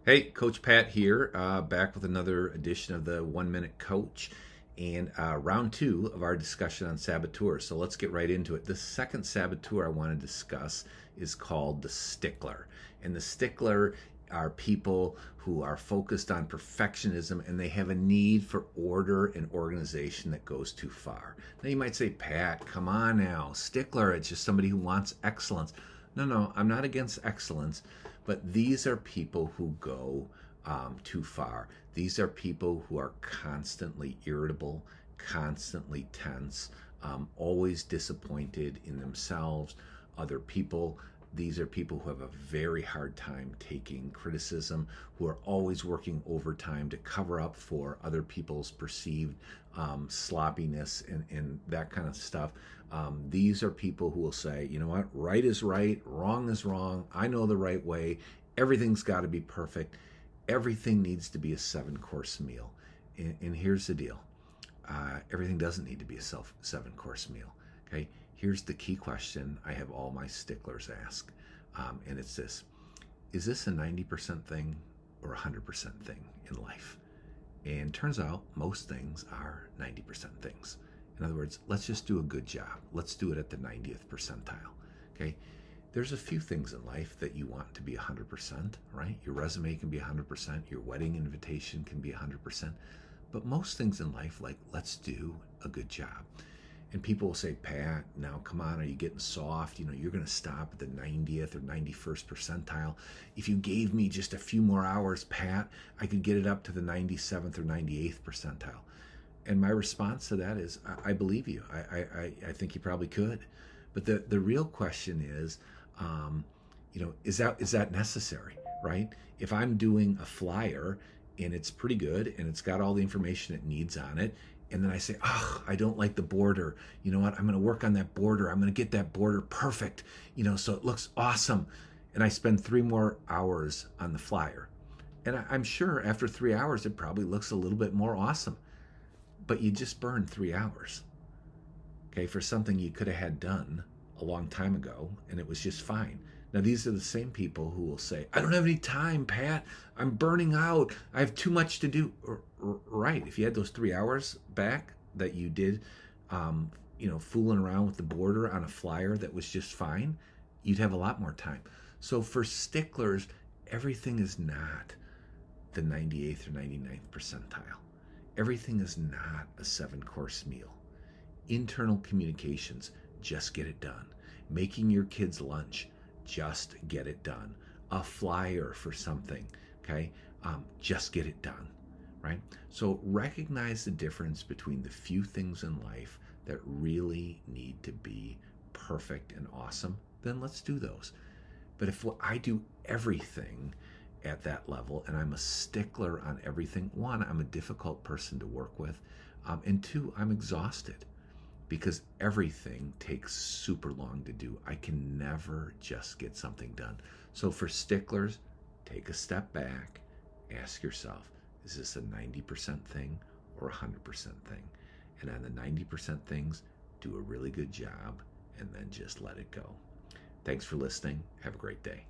Hey, Coach Pat here, back with another edition of the 1 Minute Coach and round two of our discussion on saboteurs. So let's get right into it. The second saboteur I want to discuss is called the stickler. And the stickler are people who are focused on perfectionism and they have a need for order and organization that goes too far. Now you might say, Pat, come on now. Stickler, it's just somebody who wants excellence. No, I'm not against excellence, but these are people who go too far. These are people who are constantly irritable, constantly tense, always disappointed in themselves, other people. These are people who have a very hard time taking criticism, who are always working overtime to cover up for other people's perceived sloppiness and that kind of stuff. These are people who will say, you know what, right is right, wrong is wrong. I know the right way. Everything's got to be perfect. Everything needs to be a 7 course meal. And here's the deal, everything doesn't need to be a 7 course meal. Okay, here's the key question I have all my sticklers ask, and it's this: is this a 90% thing or a 100% thing in life? And turns out most things are 90% things. In other words, let's just do a good job. Let's do it at the 90th percentile. Okay, there's a few things in life that you want to be 100%, right? Your resume can be 100%, your wedding invitation can be 100%, but most things in life, like, let's do a good job. And people will say, Pat, now come on, are you getting soft? You know, you're going to stop at the 90th or 91st percentile. If you gave me just a few more hours, Pat, I could get it up to the 97th or 98th percentile. And my response to that is, I believe you. I think you probably could. But the real question is, is that necessary, right? If I'm doing a flyer and it's pretty good and it's got all the information it needs on it, and then I say, oh, I don't like the border. You know what? I'm going to work on that border. I'm going to get that border perfect, so it looks awesome. And I spend 3 more hours on the flyer. And I'm sure after 3 hours, it probably looks a little bit more awesome. But you just burned 3 hours, okay, for something you could have had done a long time ago, and it was just fine. Now, these are the same people who will say, I don't have any time, Pat. I'm burning out. I have too much to do. Right. If you had those 3 hours back that you did, fooling around with the border on a flyer that was just fine, you'd have a lot more time. So for sticklers, everything is not the 98th or 99th percentile. Everything is not a 7 course meal. Internal communications, just get it done. Making your kids lunch, just get it done. A flyer for something, okay? Just get it done, right? So recognize the difference between the few things in life that really need to be perfect and awesome, then let's do those. But if I do everything at that level and I'm a stickler on everything, one, I'm a difficult person to work with, and two, I'm exhausted because everything takes super long to do. I can never just get something done. So for sticklers, take a step back, ask yourself, is this a 90% thing or a 100% thing? And on the 90% things, do a really good job and then just let it go. Thanks for listening. Have a great day.